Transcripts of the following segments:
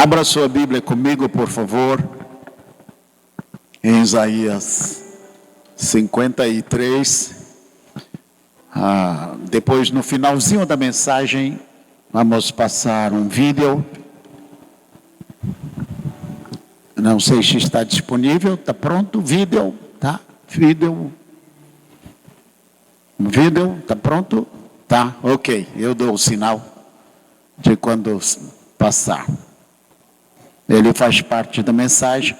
Abra sua Bíblia comigo, por favor, em Isaías 53. Depois, no finalzinho da mensagem, vamos passar um vídeo. Não sei se está disponível. Está pronto? Vídeo, tá? Vídeo, está pronto? Tá, ok. Eu dou o sinal de quando passar. Ele faz parte da mensagem.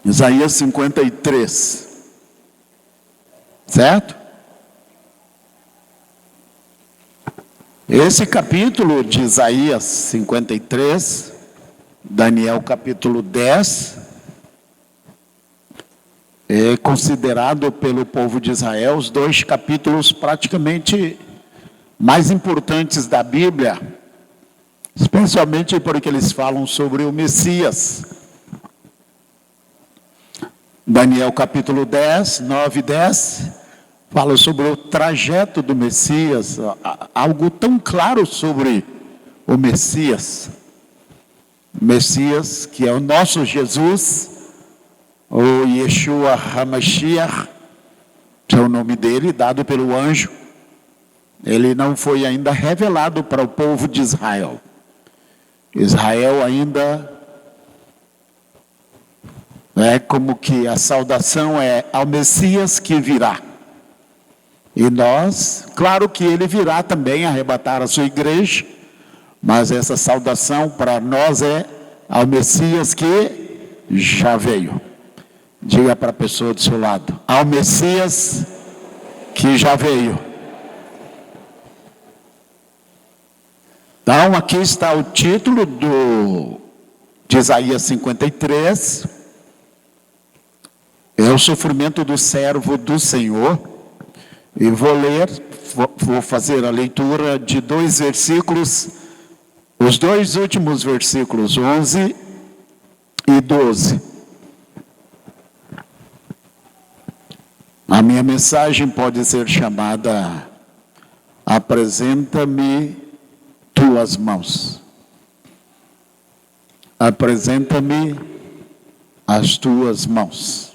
Isaías 53. Certo? Esse capítulo de Isaías 53, Daniel capítulo 10, é considerado pelo povo de Israel os dois capítulos praticamente mais importantes da Bíblia, especialmente porque eles falam sobre o Messias. Daniel capítulo 10, 9 e 10, fala sobre o trajeto do Messias, algo tão claro sobre o Messias. Messias, que é o nosso Jesus, o Yeshua HaMashiach, que é o nome dele, dado pelo anjo. Ele não foi ainda revelado para o povo de Israel. Israel ainda é como que a saudação é ao Messias que virá. E nós, claro que ele virá também arrebatar a sua igreja, mas essa saudação para nós é ao Messias que já veio. Diga para a pessoa do seu lado: ao Messias que já veio. Então, aqui está o título de Isaías 53. É o sofrimento do servo do Senhor. E vou fazer a leitura de dois versículos, os dois últimos versículos, 11 e 12. A minha mensagem pode ser chamada: apresenta-me tuas mãos. Apresenta-me as tuas mãos.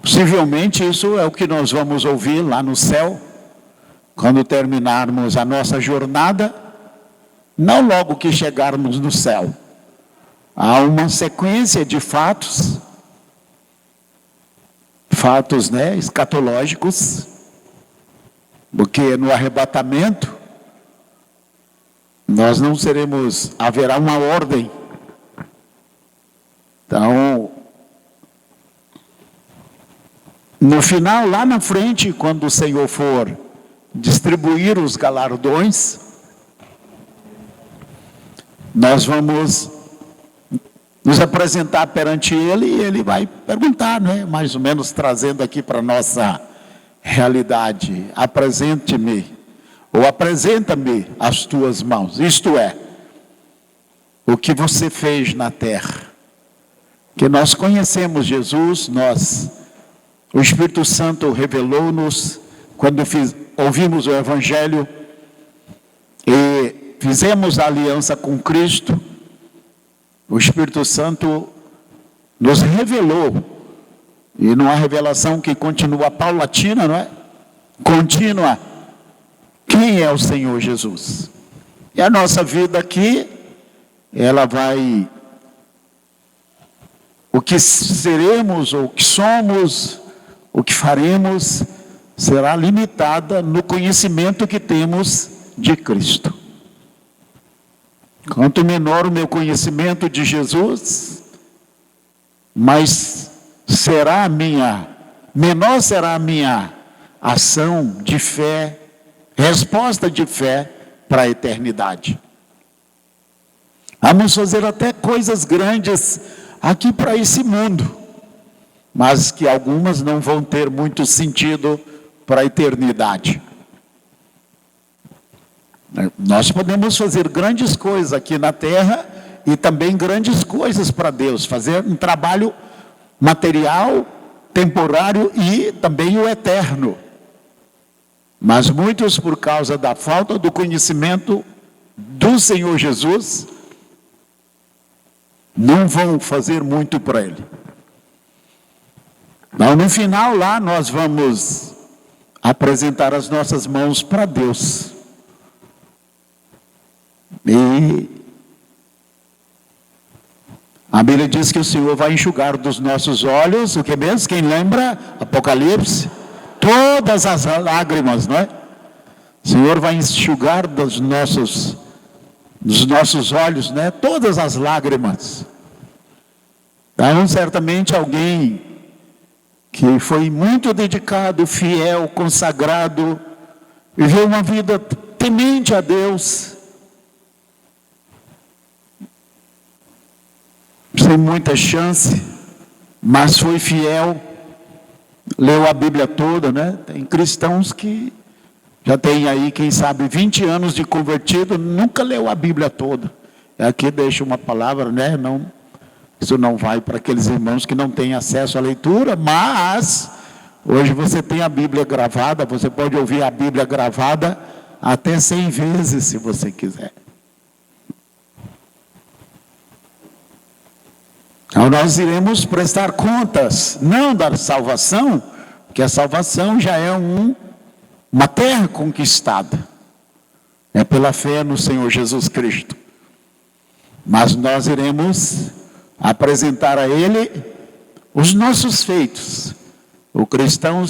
Possivelmente isso é o que nós vamos ouvir lá no céu, quando terminarmos a nossa jornada, não logo que chegarmos no céu. Há uma sequência de fatos, escatológicos, porque no arrebatamento, nós não haverá uma ordem. Então, no final, lá na frente, quando o Senhor for distribuir os galardões, nós vamos nos apresentar perante Ele e Ele vai perguntar, mais ou menos trazendo aqui para a nossa realidade: apresente-me, ou apresenta-me as tuas mãos. Isto é, o que você fez na terra. Que nós conhecemos Jesus, o Espírito Santo revelou-nos quando ouvimos o Evangelho e fizemos a aliança com Cristo. O Espírito Santo nos revelou, e numa revelação que continua paulatina, não é? Contínua. Quem é o Senhor Jesus? E a nossa vida aqui, o que seremos, ou o que somos, o que faremos, será limitada no conhecimento que temos de Cristo. Quanto menor o meu conhecimento de Jesus, menor será a minha ação de fé, resposta de fé para a eternidade. Vamos fazer até coisas grandes aqui para esse mundo, mas que algumas não vão ter muito sentido para a eternidade. Nós podemos fazer grandes coisas aqui na terra e também grandes coisas para Deus, fazer um trabalho material, temporário e também o eterno. Mas muitos, por causa da falta do conhecimento do Senhor Jesus não vão fazer muito para Ele. Então, no final lá, nós vamos apresentar as nossas mãos para Deus. E a Bíblia diz que o Senhor vai enxugar dos nossos olhos, o que mesmo? Quem lembra? Apocalipse. Todas as lágrimas, não é? O Senhor vai enxugar dos nossos olhos, né? Todas as lágrimas. Então, certamente alguém que foi muito dedicado, fiel, consagrado, viveu uma vida temente a Deus, sem muita chance, mas foi fiel, leu a Bíblia toda, né? Tem cristãos que já tem aí, quem sabe, 20 anos de convertido, nunca leu a Bíblia toda. Aqui deixa uma palavra, né? Não, isso não vai para aqueles irmãos que não têm acesso à leitura, mas hoje você tem a Bíblia gravada, você pode ouvir a Bíblia gravada até 100 vezes, se você quiser. Então nós iremos prestar contas, não da salvação, porque a salvação já é uma terra conquistada, é pela fé no Senhor Jesus Cristo. Mas nós iremos apresentar a Ele os nossos feitos. O cristão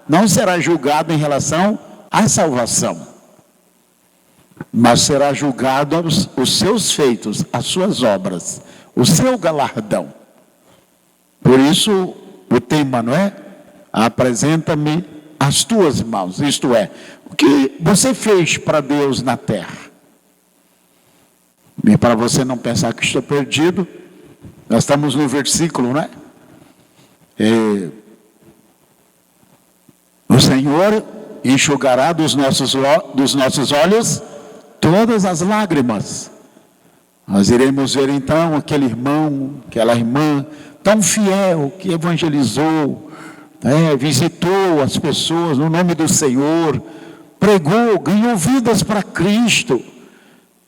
não será julgado em relação à salvação, mas será julgado os seus feitos, as suas obras, o seu galardão. Por isso o tema, não é? Apresenta-me as tuas mãos, isto é, o que você fez para Deus na terra. E para você não pensar que estou perdido, nós estamos no versículo, né? O Senhor enxugará dos nossos olhos todas as lágrimas. Nós iremos ver então aquele irmão, aquela irmã tão fiel, que evangelizou, visitou as pessoas no nome do Senhor, pregou, ganhou vidas para Cristo,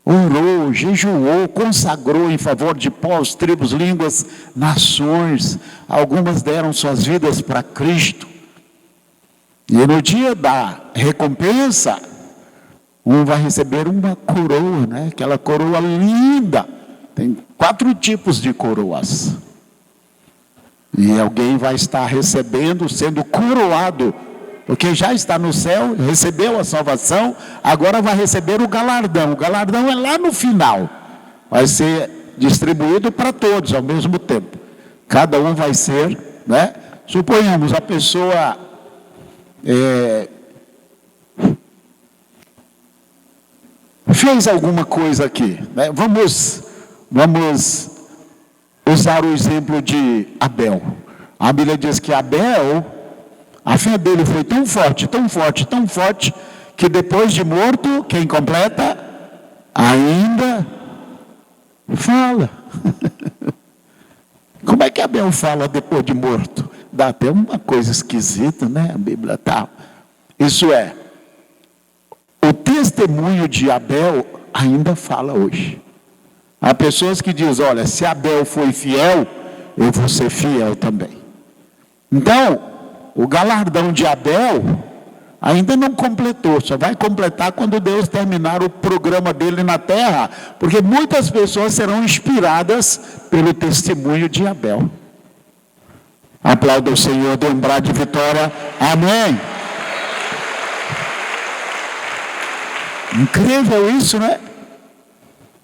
orou, jejuou, consagrou em favor de povos, tribos, línguas, nações. Algumas deram suas vidas para Cristo. E no dia da recompensa, um vai receber uma coroa, né? Aquela coroa linda. Tem 4 tipos de coroas. E alguém vai estar recebendo, sendo coroado, porque já está no céu, recebeu a salvação, agora vai receber o galardão. O galardão é lá no final, vai ser distribuído para todos ao mesmo tempo. Cada um vai ser, né? Suponhamos, a pessoa fez alguma coisa aqui, né? Vamos usar o exemplo de Abel. A Bíblia diz que Abel, a fé dele foi tão forte, tão forte, tão forte, que depois de morto, quem completa? Ainda fala. Como é que Abel fala depois de morto? Dá até uma coisa esquisita, né? A Bíblia tá. Isso é, o testemunho de Abel ainda fala hoje. Há pessoas que dizem, olha, se Abel foi fiel, eu vou ser fiel também. Então, o galardão de Abel ainda não completou, só vai completar quando Deus terminar o programa dele na terra, porque muitas pessoas serão inspiradas pelo testemunho de Abel. Aplauda o Senhor, dê um brado de vitória. Amém. Incrível isso, né?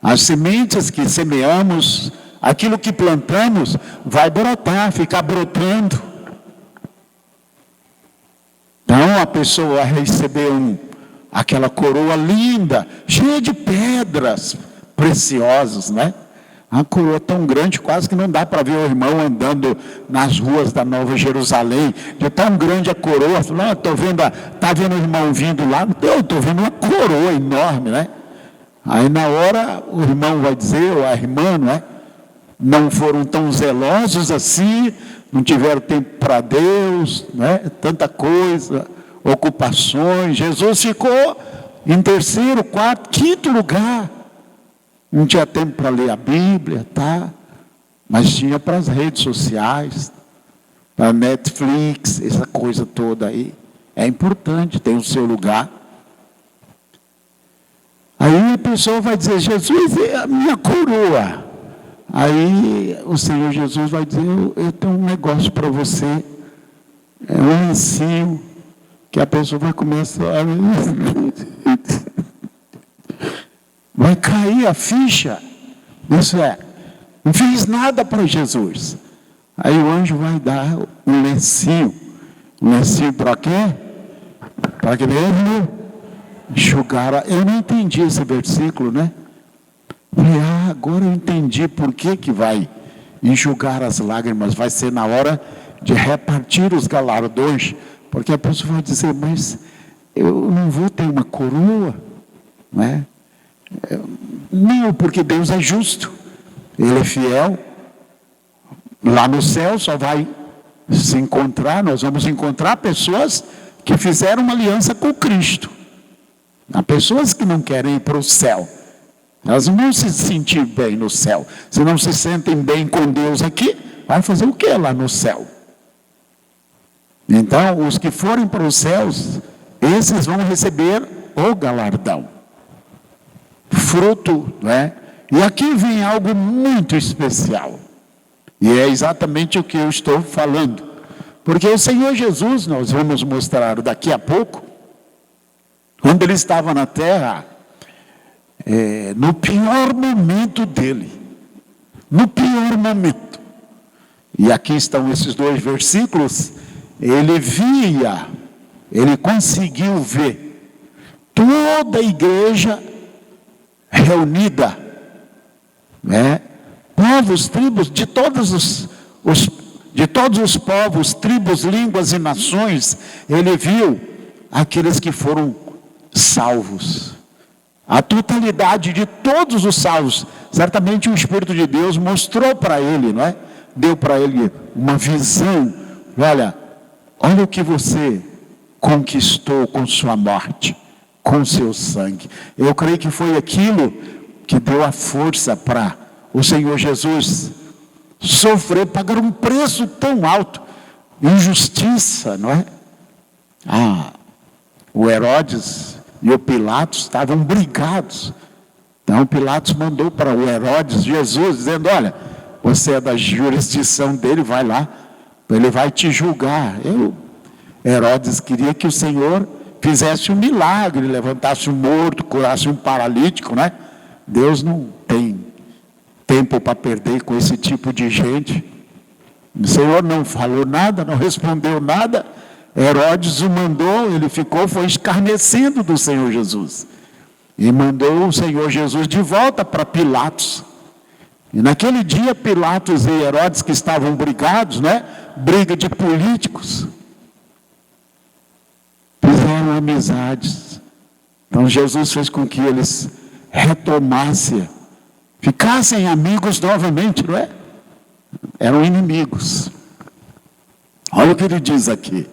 As sementes que semeamos, aquilo que plantamos, vai brotar, ficar brotando. Então a pessoa vai receber aquela coroa linda, cheia de pedras preciosas, né? Uma coroa tão grande, quase que não dá para ver o irmão andando nas ruas da Nova Jerusalém. De tão grande a coroa, está vendo o irmão vindo lá? Eu estou vendo uma coroa enorme, né? Aí na hora o irmão vai dizer, ou a irmã, não é? Não foram tão zelosos assim, não tiveram tempo para Deus, né? Tanta coisa, ocupações. Jesus ficou em 3º, 4º, 5º lugar. Não tinha tempo para ler a Bíblia, tá? Mas tinha para as redes sociais, para Netflix, essa coisa toda aí. É importante, tem o seu lugar. Aí a pessoa vai dizer, Jesus é a minha coroa. Aí o Senhor Jesus vai dizer, eu tenho um negócio para você. É um lencinho que a pessoa vai começar a... vai cair a ficha. Isso é, não fiz nada para Jesus. Aí o anjo vai dar um lencinho. Um lencinho para quê? Para que mesmo enxugar. Eu não entendi esse versículo, né? Falei, agora eu entendi por que vai enxugar as lágrimas. Vai ser na hora de repartir os galardões. Porque a pessoa vai dizer, mas eu não vou ter uma coroa, não é? Não, porque Deus é justo. Ele é fiel. Lá no céu só vai se encontrar, nós vamos encontrar pessoas que fizeram uma aliança com Cristo. Há pessoas que não querem ir para o céu. Elas não vão se sentir bem no céu. Se não se sentem bem com Deus aqui, vai fazer o que lá no céu? Então, os que forem para os céus, esses vão receber o galardão. Fruto, né? E aqui vem algo muito especial. E é exatamente o que eu estou falando. Porque o Senhor Jesus, nós vamos mostrar daqui a pouco, quando ele estava na terra, no pior momento dele. No pior momento. E aqui estão esses dois versículos. Ele conseguiu ver toda a igreja reunida, né? Povos, tribos, de todos os povos, tribos, línguas e nações. Ele viu aqueles que foram salvos. A totalidade de todos os salvos. Certamente o Espírito de Deus mostrou para ele, não é? Deu para ele uma visão. Olha o que você conquistou com sua morte, com seu sangue. Eu creio que foi aquilo que deu a força para o Senhor Jesus sofrer, pagar um preço tão alto. Injustiça, não é? O Herodes e o Pilatos estavam brigados. Então Pilatos mandou para o Herodes Jesus, dizendo, olha, você é da jurisdição dele, vai lá, ele vai te julgar. Herodes queria que o Senhor fizesse um milagre, levantasse um morto, curasse um paralítico, né? Deus não tem tempo para perder com esse tipo de gente. O Senhor não falou nada, não respondeu nada. Herodes o mandou, ele foi escarnecendo do Senhor Jesus. E mandou o Senhor Jesus de volta para Pilatos. E naquele dia, Pilatos e Herodes, que estavam brigados, né? Briga de políticos, fizeram amizades. Então Jesus fez com que eles retomassem, ficassem amigos novamente, não é? Eram inimigos. Olha o que ele diz aqui.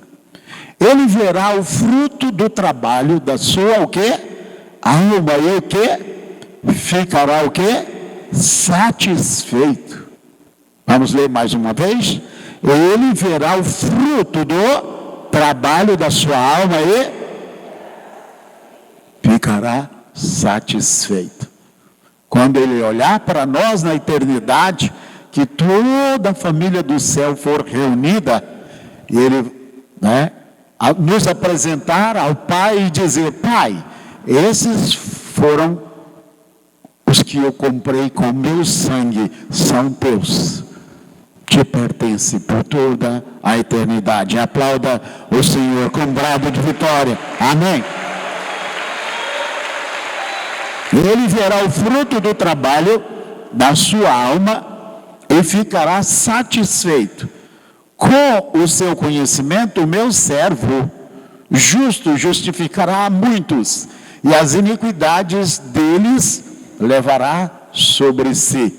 Ele verá o fruto do trabalho da sua, o quê? Alma, e o quê? Ficará o quê? Satisfeito. Vamos ler mais uma vez? Ele verá o fruto do trabalho da sua alma e ficará satisfeito. Quando ele olhar para nós na eternidade, que toda a família do céu for reunida, e ele, né, nos apresentar ao Pai e dizer, Pai, esses foram os que eu comprei com meu sangue, são teus, te pertence por toda a eternidade. Aplauda o Senhor com brado de vitória. Amém. Ele verá o fruto do trabalho da sua alma e ficará satisfeito. Com o seu conhecimento, o meu servo justo justificará a muitos, e as iniquidades deles levará sobre si.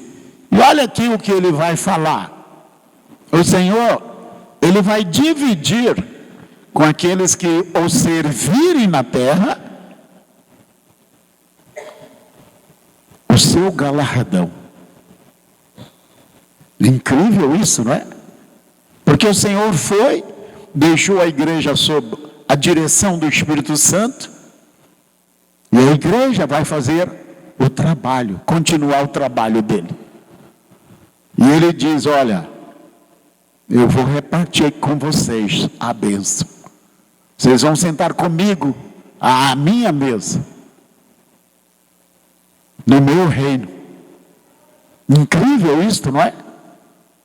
E olha aqui o que ele vai falar. O Senhor, ele vai dividir com aqueles que o servirem na terra o seu galardão. Incrível isso, não é? Porque o Senhor deixou a igreja sob a direção do Espírito Santo, e a igreja vai fazer o trabalho, continuar o trabalho dele. E ele diz: olha, eu vou repartir com vocês a bênção. Vocês vão sentar comigo à minha mesa, no meu reino. Incrível isto, não é?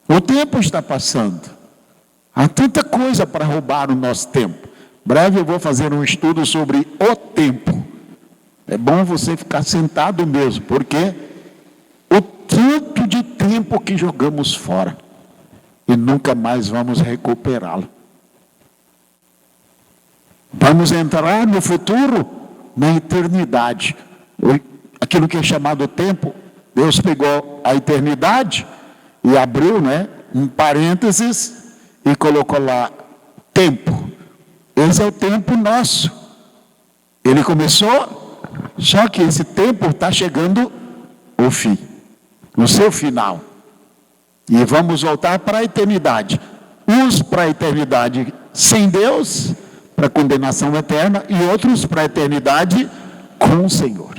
O tempo está passando. Há tanta coisa para roubar o nosso tempo. Breve eu vou fazer um estudo sobre o tempo. É bom você ficar sentado mesmo, porque o tanto de tempo que jogamos fora e nunca mais vamos recuperá-lo. Vamos entrar no futuro, na eternidade. Aquilo que é chamado tempo, Deus pegou a eternidade e abriu, um parênteses e colocou lá tempo. Esse é o tempo nosso. Ele começou, só que esse tempo está chegando ao fim, no seu final. E vamos voltar para a eternidade. Uns para a eternidade sem Deus, para a condenação eterna, e outros para a eternidade com o Senhor.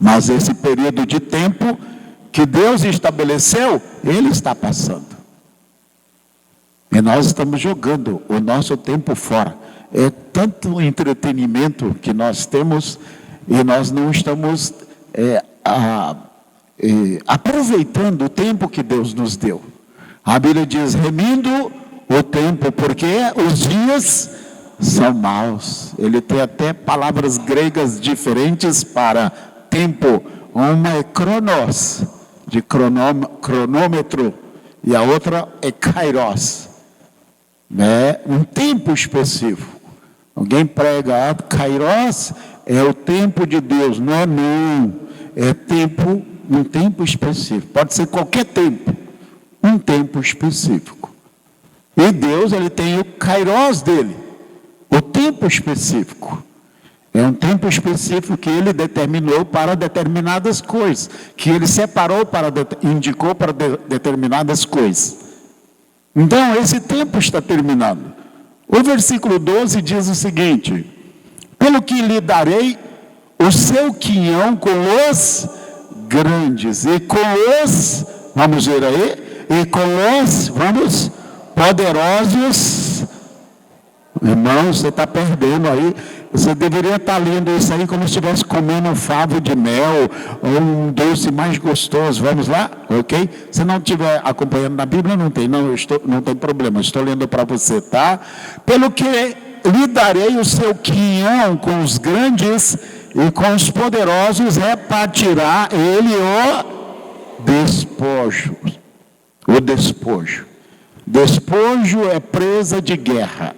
Mas esse período de tempo que Deus estabeleceu, Ele está passando. E nós estamos jogando o nosso tempo fora. É tanto entretenimento que nós temos e nós não estamos aproveitando o tempo que Deus nos deu. A Bíblia diz: remindo o tempo, porque os dias são maus. Ele tem até palavras gregas diferentes para tempo. Uma é cronos, de cronômetro, e a outra é kairos, um tempo específico. Alguém prega: kairos é o tempo de Deus. Não, é tempo, um tempo específico. Pode ser qualquer tempo, um tempo específico. E Deus, Ele tem o kairos dele, o tempo específico. É um tempo específico que Ele determinou para determinadas coisas, que Ele separou indicou para determinadas coisas. Então, esse tempo está terminando. O versículo 12 diz o seguinte: pelo que lhe darei o seu quinhão com os grandes, e com os, vamos ver aí, e com os, poderosos. Irmão, você está perdendo aí. Você deveria estar lendo isso aí como se estivesse comendo um favo de mel ou um doce mais gostoso. Vamos lá? Ok? Se não estiver acompanhando na Bíblia, não tem problema. Estou lendo para você, tá? Pelo que lhe darei o seu quinhão com os grandes, e com os poderosos repartirá ele o despojo. O despojo. Despojo é presa de guerra.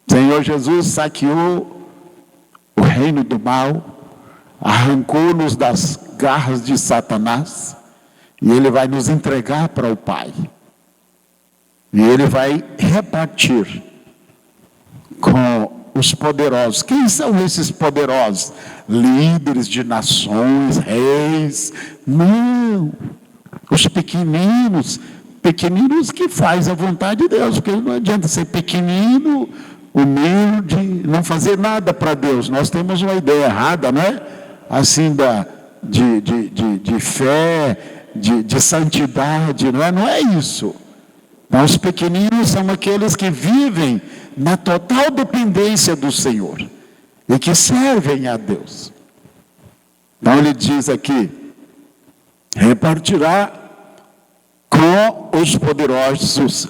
Senhor Jesus saqueou o reino do mal, arrancou-nos das garras de Satanás, e Ele vai nos entregar para o Pai. E Ele vai repartir com os poderosos. Quem são esses poderosos? Líderes de nações, reis? Não, os pequeninos que fazem a vontade de Deus, porque não adianta ser pequenino, humilde, não fazer nada para Deus. Nós temos uma ideia errada, assim de fé, de santidade, não é isso. Então, os pequeninos são aqueles que vivem na total dependência do Senhor e que servem a Deus. Então ele diz aqui: repartirá com os poderosos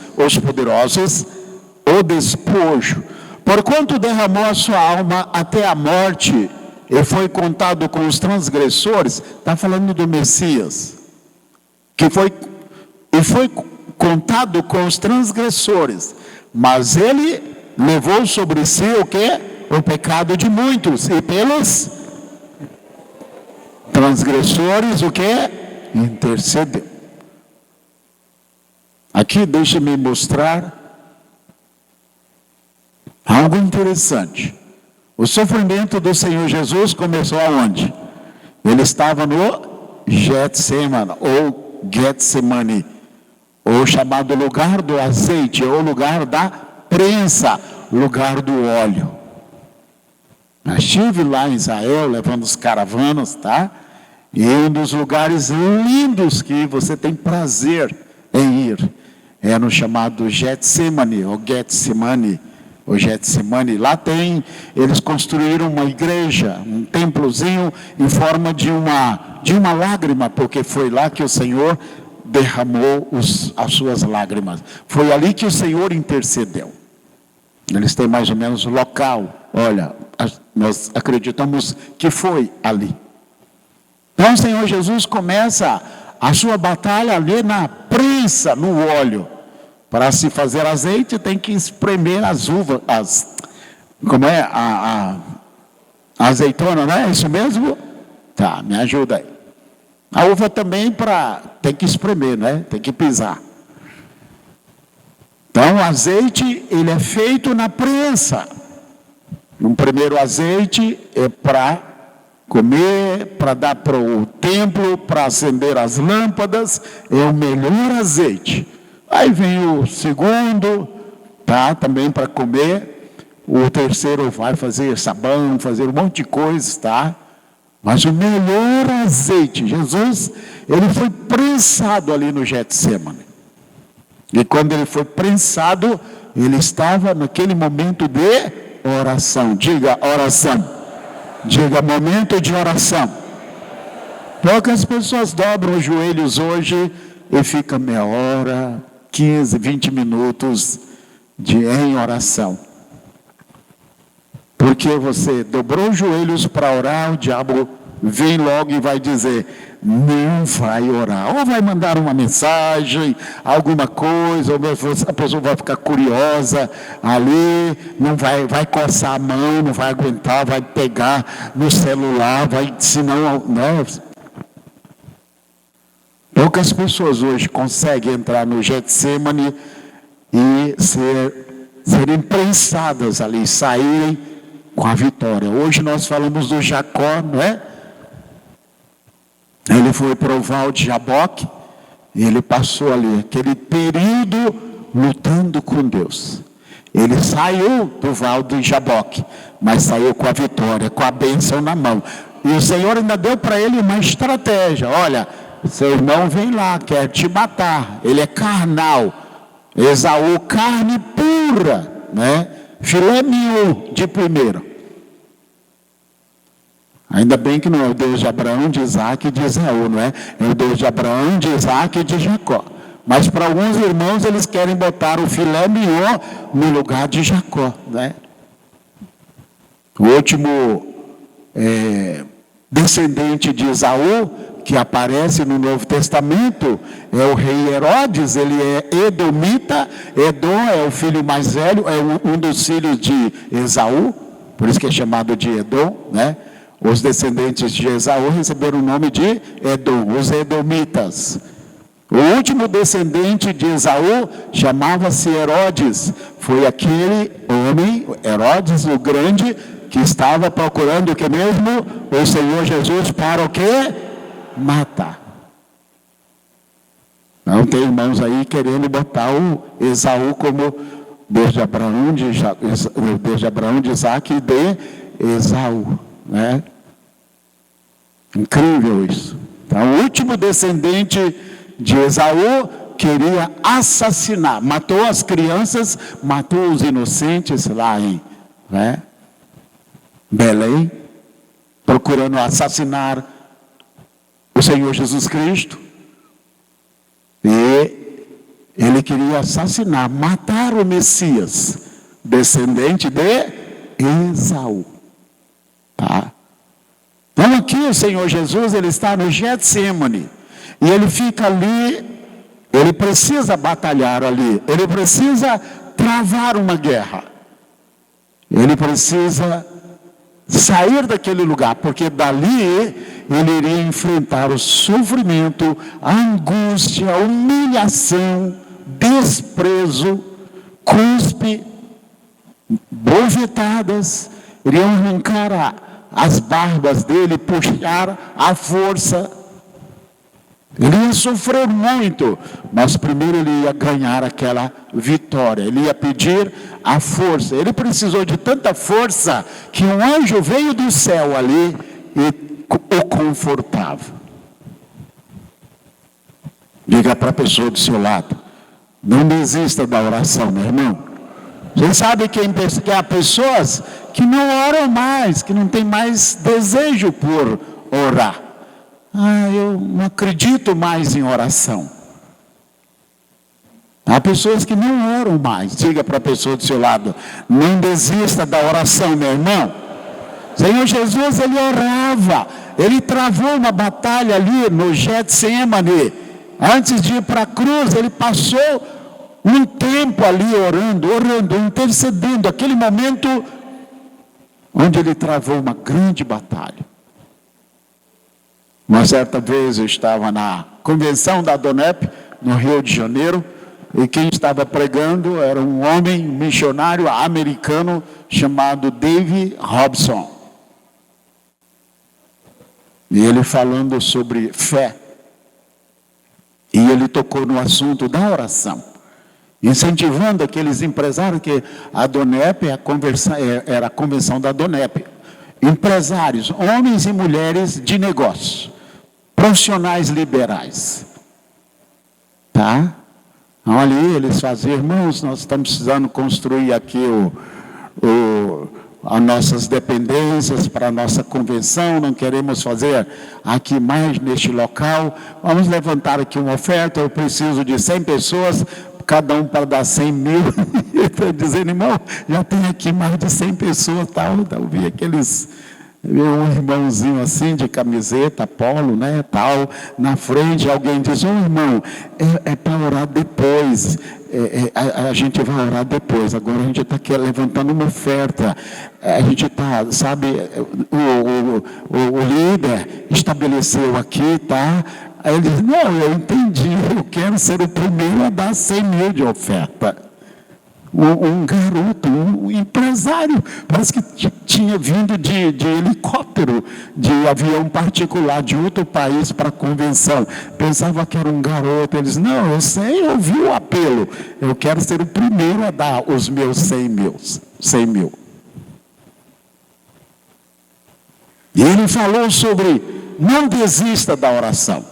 o despojo, porquanto derramou a sua alma até a morte, e foi contado com os transgressores. Está falando do Messias, que foi contado com os transgressores, mas ele levou sobre si o quê? O pecado de muitos, e pelos transgressores o quê? Intercedeu. Aqui deixa-me mostrar algo interessante. O sofrimento do Senhor Jesus começou aonde? Ele estava no Getsemane, ou Getsemane, ou chamado lugar do azeite, ou lugar da prensa, lugar do óleo. Eu estive lá em Israel, levando os caravanas, tá? E um dos lugares lindos que você tem prazer em ir é no chamado Getsemane, ou Getsemane, ou Getsemane. Lá eles construíram uma igreja, um templozinho em forma de uma lágrima, porque foi lá que o Senhor derramou as suas lágrimas. Foi ali que o Senhor intercedeu. Eles têm mais ou menos o local. Olha, nós acreditamos que foi ali. Então o Senhor Jesus começa a sua batalha ali na prensa, no óleo. Para se fazer azeite tem que espremer as uvas, a azeitona, não é isso mesmo? Tá, me ajuda aí. A uva também tem que espremer, né? Tem que pisar. Então o azeite, ele é feito na prensa. Um primeiro azeite é para comer, para dar para o templo, para acender as lâmpadas, é o melhor azeite. Aí vem o segundo, tá? Também para comer. O terceiro vai fazer sabão, fazer um monte de coisas, tá? Mas o melhor azeite, Jesus, ele foi prensado ali no Getsemane. E quando ele foi prensado, ele estava naquele momento de oração. Diga oração. Diga momento de oração. Poucas pessoas dobram os joelhos hoje e ficam meia hora, 15, 20 minutos em oração. Porque você dobrou os joelhos para orar, o diabo vem logo e vai dizer, não vai orar. Ou vai mandar uma mensagem, alguma coisa, ou a pessoa vai ficar curiosa ali, não vai coçar a mão, não vai aguentar, vai pegar no celular, senão, né? Poucas pessoas hoje conseguem entrar no Getsemane e serem prensadas ali, saírem com a vitória. Hoje nós falamos do Jacó, não é? Ele foi para o Val de Jaboque e ele passou ali aquele período lutando com Deus. Ele saiu do Val de Jaboque, mas saiu com a vitória, com a bênção na mão. E o Senhor ainda deu para ele uma estratégia. Olha, seu irmão vem lá, quer te matar. Ele é carnal. Esaú, carne pura, né? Filé mignon de primeira. Ainda bem que não é o Deus de Abraão, de Isaac e de Esaú, não é? É o Deus de Abraão, de Isaac e de Jacó. Mas para alguns irmãos eles querem botar o filé mignon no lugar de Jacó, né? O último descendente de Esaú, que aparece no Novo Testamento, é o rei Herodes. Ele é edomita. Edom é o filho mais velho, é um dos filhos de Esaú, por isso que é chamado de Edom, né? Os descendentes de Esaú receberam o nome de Edom, os edomitas. O último descendente de Esaú chamava-se Herodes. Foi aquele homem, Herodes o Grande, que estava procurando o que mesmo? O Senhor Jesus para o quê? Matar. Não tem irmãos aí querendo botar o Esaú como Deus de Abraão, de Isaac e de Esaú, né? Incrível isso. Então, o último descendente de Esaú queria assassinar, matou as crianças, matou os inocentes lá em Belém, procurando assassinar o Senhor Jesus Cristo. E ele queria assassinar, matar o Messias, descendente de Esaú. Tá? Então aqui o Senhor Jesus, ele está no Getsemane, e ele fica ali, ele precisa batalhar ali, ele precisa travar uma guerra, ele precisa sair daquele lugar, porque dali ele iria enfrentar o sofrimento, a angústia, a humilhação, desprezo, cuspe, bofetadas, iriam arrancar as barbas dele, puxar à força. Ele ia sofrer muito, mas primeiro ele ia ganhar aquela vitória. Ele ia pedir a força. Ele precisou de tanta força que um anjo veio do céu ali e o confortava. Diga para a pessoa do seu lado: não desista da oração, meu irmão. Você sabe que há pessoas que não oram mais, que não tem mais desejo por orar. Eu não acredito mais em oração. Há pessoas que não oram mais. Diga para a pessoa do seu lado: não desista da oração, meu irmão. Senhor Jesus, ele orava. Ele travou uma batalha ali no Getsemane. Antes de ir para a cruz, ele passou um tempo ali orando, intercedendo. Aquele momento onde ele travou uma grande batalha. Uma certa vez eu estava na convenção da Donep, no Rio de Janeiro, e quem estava pregando era um homem missionário americano chamado Dave Robson. E ele falando sobre fé. E ele tocou no assunto da oração, incentivando aqueles empresários, que a Donep, era a convenção da Donep, empresários, homens e mulheres de negócio, profissionais liberais, tá? Então, ali eles faziam: irmãos, nós estamos precisando construir aqui as nossas dependências para a nossa convenção, não queremos fazer aqui mais neste local, vamos levantar aqui uma oferta, eu preciso de 100 pessoas, cada um para dar 100 mil, estou dizendo: irmão, já tem aqui mais de 100 pessoas, tal. Eu vi um irmãozinho assim, de camiseta, polo, né, tal, na frente, alguém diz: irmão, é para orar depois, a gente vai orar depois, agora a gente está aqui levantando uma oferta, a gente está, sabe, o líder estabeleceu aqui, tá? Aí ele diz: não, eu entendi, eu quero ser o primeiro a dar 100 mil de oferta. Um garoto, um empresário, parece que tinha vindo de helicóptero, de avião particular de outro país para a convenção. Pensava que era um garoto. Eles: não, eu sei, eu ouvi o apelo. Eu quero ser o primeiro a dar os meus 100 mil. E ele falou sobre não desista da oração.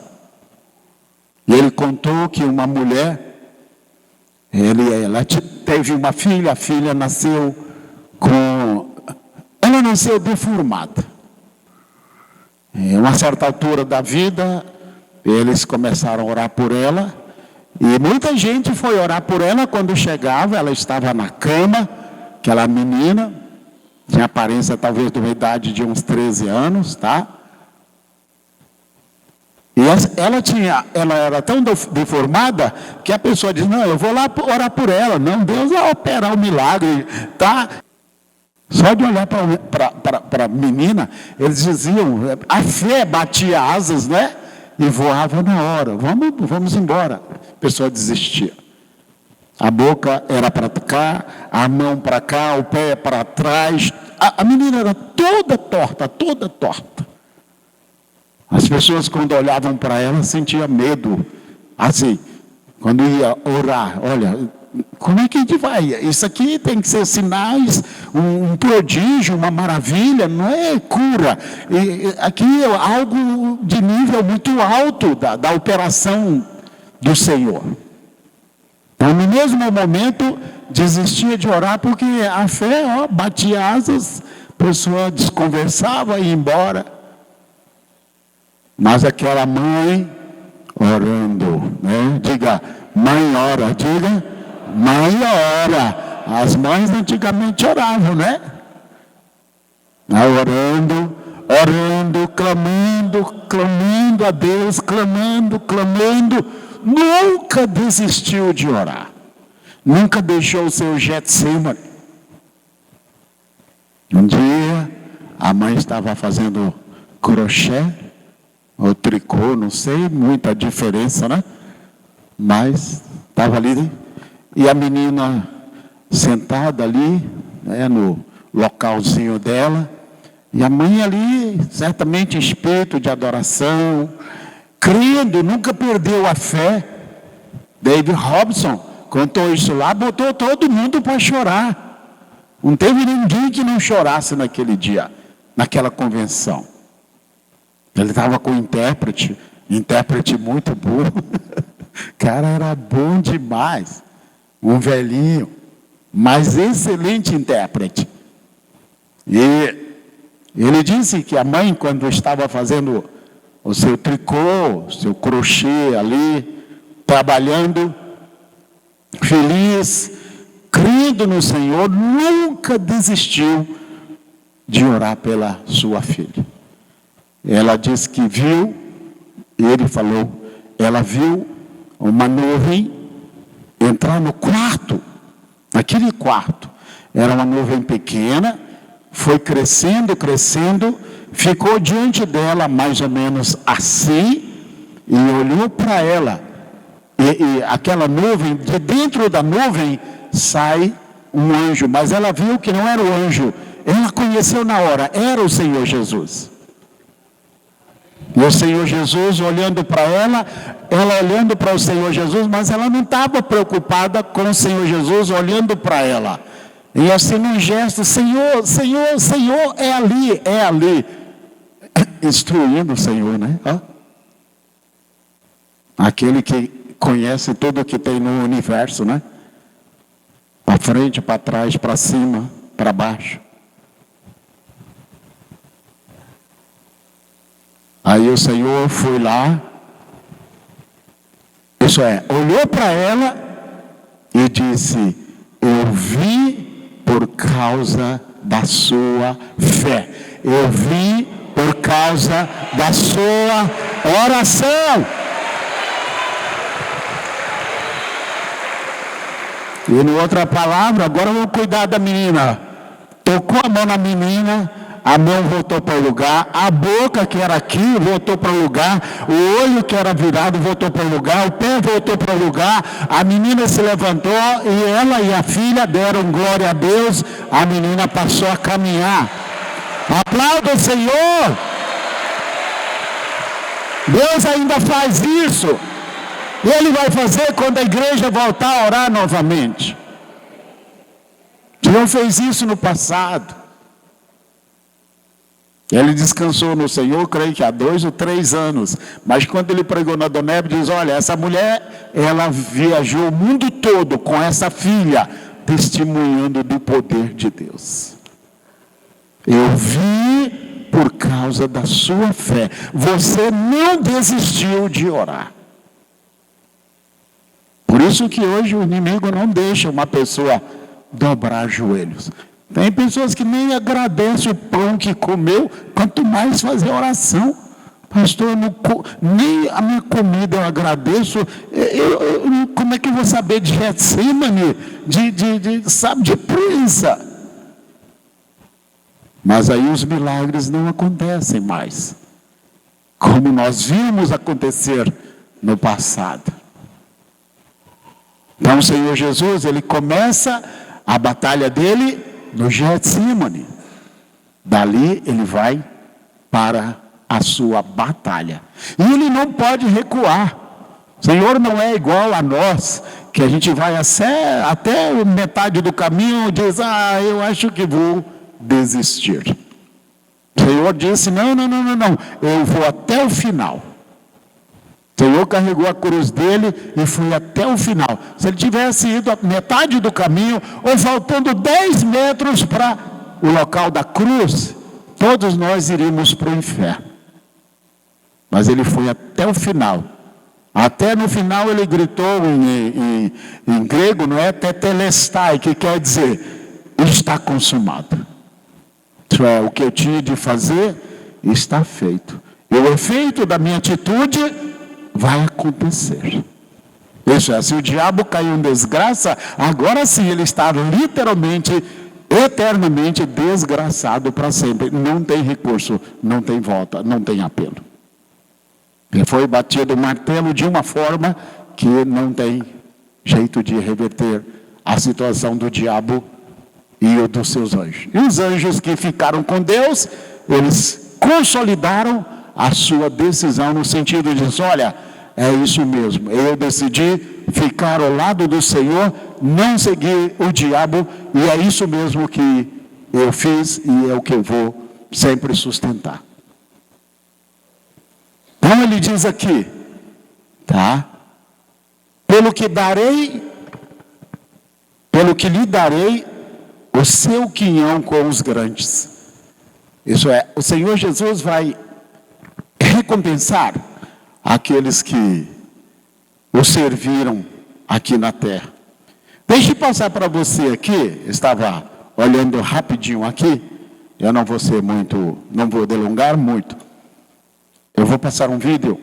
E ele contou que uma mulher, ela teve uma filha, a filha nasceu ela nasceu deformada. Em uma certa altura da vida, eles começaram a orar por ela, e muita gente foi orar por ela. Quando chegava, ela estava na cama, aquela menina, tinha aparência talvez de uma idade de uns 13 anos, tá? E ela era tão deformada que a pessoa diz: não, eu vou lá orar por ela. Não, Deus vai operar o milagre, tá? Só de olhar para a menina, eles diziam, a fé batia asas, né? E voava na hora. Vamos embora. A pessoa desistia. A boca era para cá, a mão para cá, o pé para trás. A menina era toda torta, toda torta. As pessoas, quando olhavam para ela, sentiam medo. Assim, quando ia orar: olha, como é que a gente vai? Isso aqui tem que ser sinais, um prodígio, uma maravilha, não é cura. Aqui é algo de nível muito alto da operação do Senhor. Então, no mesmo momento, desistia de orar, porque a fé, batia asas, a pessoa desconversava e ia embora. Mas aquela mãe orando, né? Diga: mãe ora, diga: mãe ora. As mães antigamente oravam, né? Orando, clamando a Deus, clamando. Nunca desistiu de orar. Nunca deixou o seu Getsemane. Um dia, a mãe estava fazendo crochê, ou tricô, não sei, muita diferença, né? Mas estava ali, e a menina sentada ali, né, no localzinho dela, E a mãe ali, certamente em espírito de adoração, crendo, nunca perdeu a fé. David Robson contou isso lá, botou todo mundo para chorar. Não teve ninguém que não chorasse naquele dia, naquela convenção. Ele estava com um intérprete muito bom. Cara, era bom demais. Um velhinho, mas excelente intérprete. E ele disse que a mãe, quando estava fazendo o seu tricô, o seu crochê ali, trabalhando, feliz, crendo no Senhor, nunca desistiu de orar pela sua filha. Ela disse que viu, ele falou, ela viu uma nuvem entrar no quarto, naquele quarto. Era uma nuvem pequena, foi crescendo, ficou diante dela mais ou menos assim, e olhou para ela. E aquela nuvem, de dentro da nuvem sai um anjo, mas ela viu que não era o anjo, ela conheceu na hora, era o Senhor Jesus. E o Senhor Jesus olhando para ela olhando para o Senhor Jesus, mas ela não estava preocupada com o Senhor Jesus olhando para ela. E assim num gesto, Senhor, Senhor, Senhor, é ali. Instruindo o Senhor, né? Aquele que conhece tudo o que tem no universo, né? Para frente, para trás, para cima, para baixo. Aí o Senhor foi lá, olhou para ela e disse, eu vi por causa da sua fé. Eu vi por causa da sua oração. E em outra palavra, agora vamos cuidar da menina. Tocou a mão na menina, a mão voltou para o lugar, a boca que era aqui voltou para o lugar, o olho que era virado voltou para o lugar, o pé voltou para o lugar, a menina se levantou e ela e a filha deram glória a Deus, a menina passou a caminhar. Aplauda o Senhor! Deus ainda faz isso, e Ele vai fazer quando a igreja voltar a orar novamente. Não fez isso no passado. Ele descansou no Senhor, creio que há 2 ou 3 anos. Mas quando ele pregou na Doneb, diz, olha, essa mulher, ela viajou o mundo todo com essa filha, testemunhando do poder de Deus. Eu vi por causa da sua fé. Você não desistiu de orar. Por isso que hoje o inimigo não deixa uma pessoa dobrar joelhos. Tem pessoas que nem agradecem o pão que comeu, quanto mais fazer oração. Pastor, nem a minha comida eu agradeço. Como é que eu vou saber de Getsemane, de prensa? Mas aí os milagres não acontecem mais, como nós vimos acontecer no passado. Então o Senhor Jesus, Ele começa a batalha dele no Getsemane. Dali ele vai para a sua batalha. E ele não pode recuar. O Senhor não é igual a nós, que a gente vai até metade do caminho e diz, eu acho que vou desistir. O Senhor disse, não, eu vou até o final. O Senhor carregou a cruz dele e foi até o final. Se ele tivesse ido a metade do caminho, ou faltando 10 metros para o local da cruz, todos nós iríamos para o inferno. Mas ele foi até o final. Até no final ele gritou em grego, não é? Tetelestai, que quer dizer, está consumado. Isso é, o que eu tinha de fazer está feito. E o efeito da minha atitude vai acontecer. Isso é, se o diabo caiu em desgraça, agora sim ele está literalmente, eternamente desgraçado para sempre. Não tem recurso, não tem volta, não tem apelo. Ele foi batido o martelo de uma forma que não tem jeito de reverter a situação do diabo e o dos seus anjos. E os anjos que ficaram com Deus, eles consolidaram a sua decisão no sentido de, olha, é isso mesmo, eu decidi ficar ao lado do Senhor, não seguir o diabo, e é isso mesmo que eu fiz e é o que eu vou sempre sustentar. Então ele diz aqui, tá? Pelo que lhe darei o seu quinhão com os grandes. Isso é, o Senhor Jesus vai recompensar aqueles que o serviram aqui na terra. Deixe eu passar para você aqui, estava olhando rapidinho aqui, eu não vou delongar muito. Eu vou passar um vídeo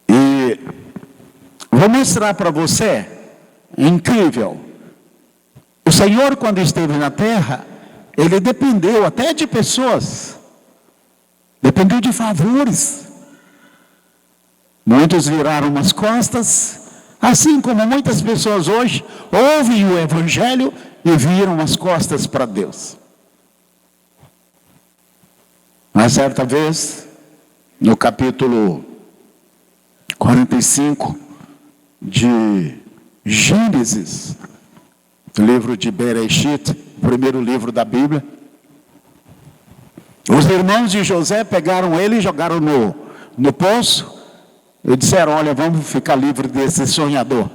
e vou mostrar para você, incrível. O Senhor, quando esteve na terra, ele dependeu até de pessoas, dependeu de favores. Muitos viraram as costas, assim como muitas pessoas hoje ouvem o Evangelho e viram as costas para Deus. Mas certa vez, no capítulo 45 de Gênesis, do livro de Bereshit, primeiro livro da Bíblia, os irmãos de José pegaram ele e jogaram no poço e disseram, olha, vamos ficar livre desse sonhador.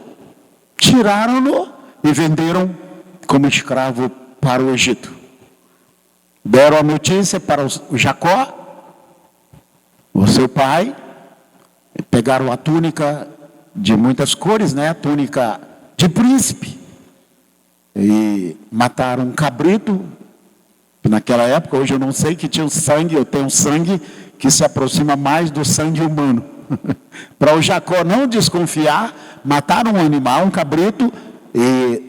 Tiraram-no e venderam como escravo para o Egito. Deram a notícia para o Jacó, o seu pai, pegaram a túnica de muitas cores, né? A túnica de príncipe, e mataram um cabrito. Naquela época, hoje eu não sei, que tinha um sangue, eu tenho um sangue que se aproxima mais do sangue humano. Para o Jacó não desconfiar, mataram um animal, um cabrito, e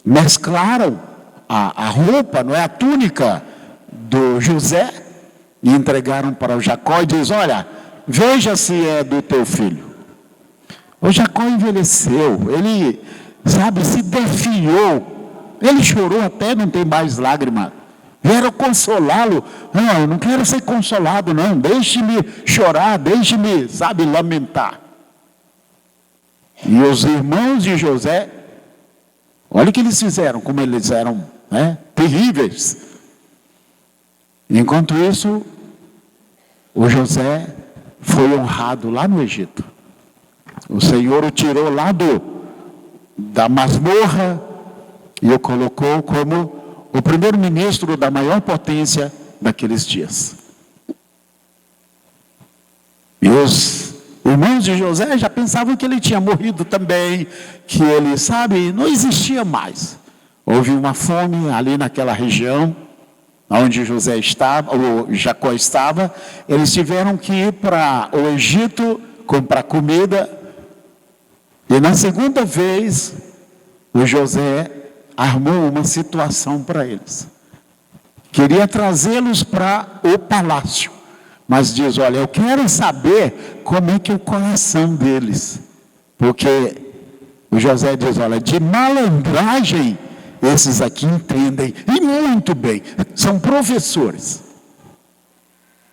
mesclaram a roupa, não é, a túnica do José, e entregaram para o Jacó e diz, olha, veja se é do teu filho. O Jacó envelheceu, ele, se definhou, ele chorou até não tem mais lágrima. Vieram consolá-lo, não, eu não quero ser consolado não, deixe-me chorar, deixe-me, lamentar. E os irmãos de José, olha o que eles fizeram, como eles eram, terríveis. Enquanto isso, o José foi honrado lá no Egito. O Senhor o tirou lá da masmorra e o colocou como o primeiro-ministro da maior potência daqueles dias. E os irmãos de José já pensavam que ele tinha morrido também, que ele, não existia mais. Houve uma fome ali naquela região, onde José estava, ou Jacó estava. Eles tiveram que ir para o Egito comprar comida. E na segunda vez, o José armou uma situação para eles. Queria trazê-los para o palácio. Mas diz, olha, eu quero saber como é que é o coração deles. Porque o José diz, olha, de malandragem, esses aqui entendem, e muito bem, são professores.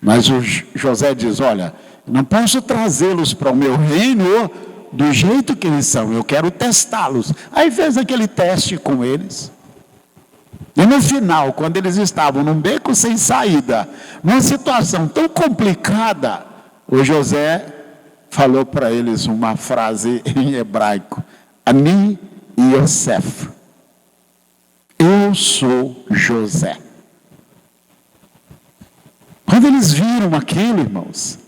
Mas o José diz, olha, não posso trazê-los para o meu reino do jeito que eles são, eu quero testá-los. Aí fez aquele teste com eles. E no final, quando eles estavam num beco sem saída, numa situação tão complicada, o José falou para eles uma frase em hebraico, Ani Yosef. Eu sou José. Quando eles viram aquilo, irmãos,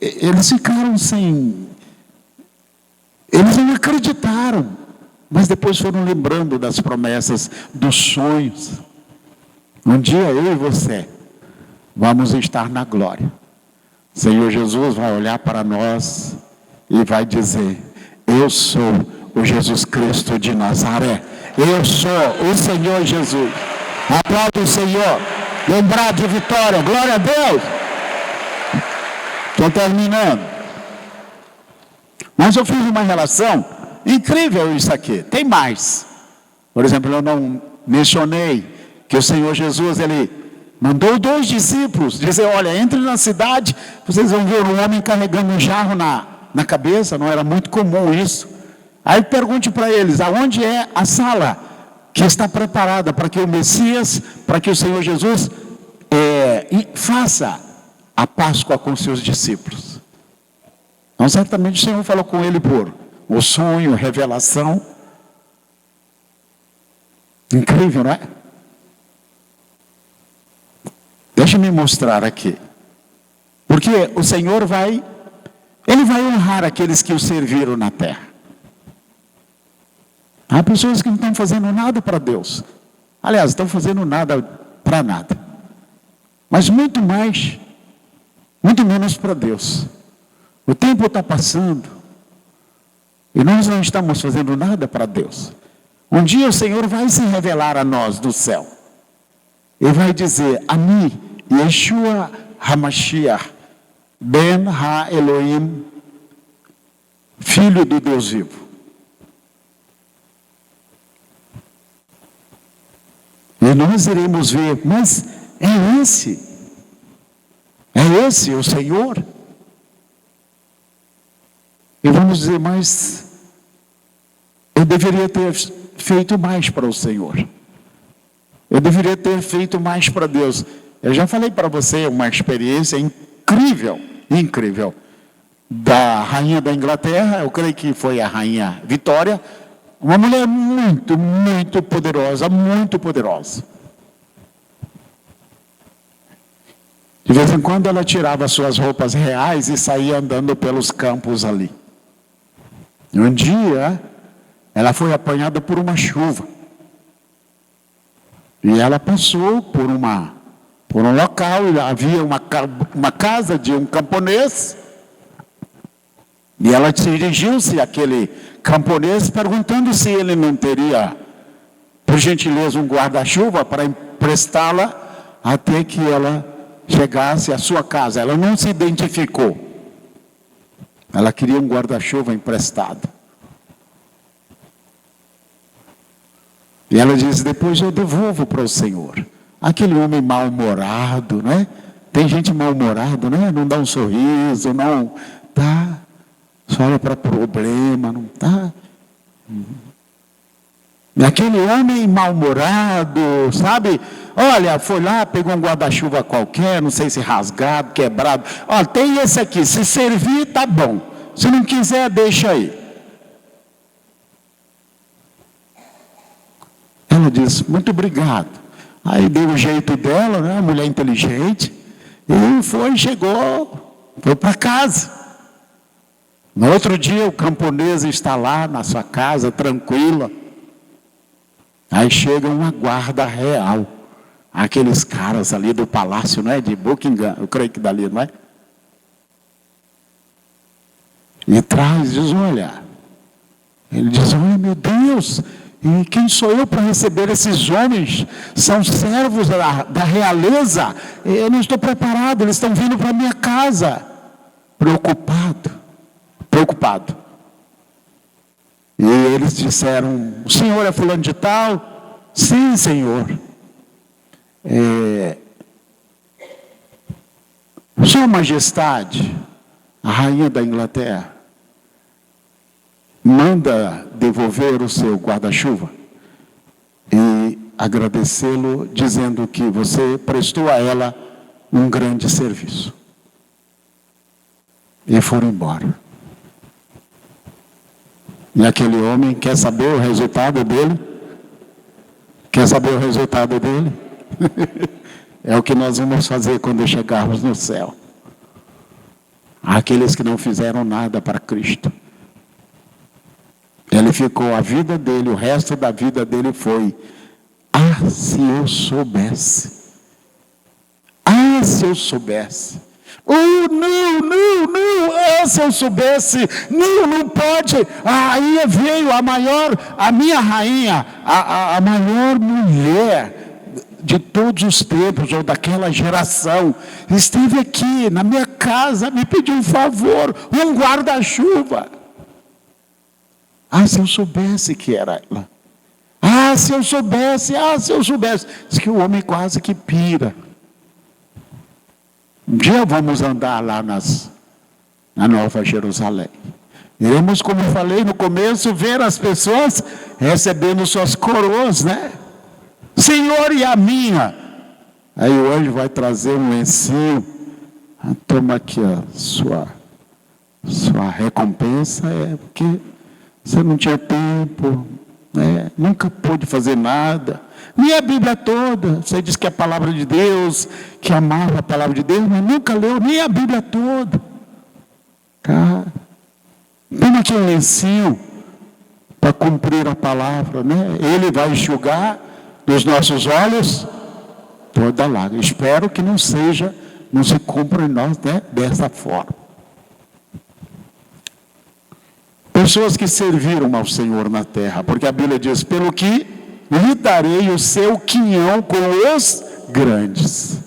eles ficaram eles não acreditaram, mas depois foram lembrando das promessas, dos sonhos. Um dia eu e você vamos estar na glória. O Senhor Jesus vai olhar para nós e vai dizer, eu sou o Jesus Cristo de Nazaré. Eu sou o Senhor Jesus. Aplauda o Senhor. Lembrar de vitória. Glória a Deus. Estou terminando. Mas eu fiz uma relação incrível isso aqui. Tem mais. Por exemplo, eu não mencionei que o Senhor Jesus, ele mandou 2 discípulos dizer: olha, entre na cidade, vocês vão ver um homem carregando um jarro na cabeça. Não era muito comum isso. Aí pergunte para eles: aonde é a sala que está preparada para que o Messias, para que o Senhor Jesus faça a Páscoa com seus discípulos? Então certamente o Senhor falou com ele por o sonho, revelação. Incrível, não é? Deixa-me mostrar aqui. Porque o Senhor Ele vai honrar aqueles que o serviram na terra. Há pessoas que não estão fazendo nada para Deus. Aliás, estão fazendo nada para nada. Mas muito menos para Deus. O tempo está passando. E nós não estamos fazendo nada para Deus. Um dia o Senhor vai se revelar a nós do céu. Ele vai dizer: Ani, Yeshua HaMashiach, Ben Ha-Elohim, Filho do Deus vivo. E nós iremos ver, mas é esse o Senhor? E vamos dizer: mas eu deveria ter feito mais para o Senhor. Eu deveria ter feito mais para Deus. Eu já falei para você uma experiência incrível, da rainha da Inglaterra. Eu creio que foi a rainha Vitória. Uma mulher muito poderosa, muito poderosa. De vez em quando ela tirava suas roupas reais e saía andando pelos campos ali. E um dia ela foi apanhada por uma chuva. E ela passou por um local, e havia uma casa de um camponês. E ela dirigiu-se àquele camponês perguntando se ele não teria, por gentileza, um guarda-chuva para emprestá-la até que ela chegasse à sua casa. Ela não se identificou. Ela queria um guarda-chuva emprestado. E ela diz: depois eu devolvo para o Senhor. Aquele homem mal-humorado, né? Tem gente mal-humorada, né? Não dá um sorriso, não dá. Só olha para problema, não tá? E aquele homem mal-humorado, sabe? Olha, foi lá, pegou um guarda-chuva qualquer, não sei se rasgado, quebrado. Olha, tem esse aqui, se servir, tá bom. Se não quiser, deixa aí. Ela disse: muito obrigado. Aí deu o jeito dela, né? Mulher inteligente. E foi para casa. No outro dia, o camponês está lá na sua casa, tranquila. Aí chega uma guarda real. Aqueles caras ali do palácio, não é? De Buckingham, eu creio que dali, não é? E diz: olha. Ele diz: olha, meu Deus, e quem sou eu para receber esses homens? São servos da realeza. Eu não estou preparado, eles estão vindo para a minha casa. Preocupado. E eles disseram: o senhor é fulano de tal? Sim, senhor. Sua Majestade, a rainha da Inglaterra, manda devolver o seu guarda-chuva e agradecê-lo, dizendo que você prestou a ela um grande serviço. E foram embora. E aquele homem quer saber o resultado dele? Quer saber o resultado dele? É o que nós vamos fazer quando chegarmos no céu. Aqueles que não fizeram nada para Cristo. Ele ficou a vida dele, o resto da vida dele foi: ah, se eu soubesse. Ah, se eu soubesse. Oh, não, se eu soubesse, não pode. Aí veio a minha rainha, a maior mulher de todos os tempos, ou daquela geração, esteve aqui na minha casa, me pediu um favor, um guarda-chuva. Ah, se eu soubesse que era ela. se eu soubesse, se eu soubesse. Diz que o homem quase que pira. Um dia vamos andar lá na Nova Jerusalém. Iremos, como falei no começo, ver as pessoas recebendo suas coroas, né? Senhor, e a minha? Aí o anjo vai trazer um lencinho. Toma aqui, ó, sua recompensa, porque você não tinha tempo, né? Nunca pôde fazer nada. Nem a Bíblia toda. Você diz que é a palavra de Deus, que amava a palavra de Deus, mas nunca leu nem a Bíblia toda. Cara, toma aqui um lencinho para cumprir a palavra, né? Ele vai enxugar dos nossos olhos toda lágrima. Espero que não se cumpra em nós, né, dessa forma. Pessoas que serviram ao Senhor na terra, porque a Bíblia diz, pelo que lhe darei o seu quinhão com os grandes.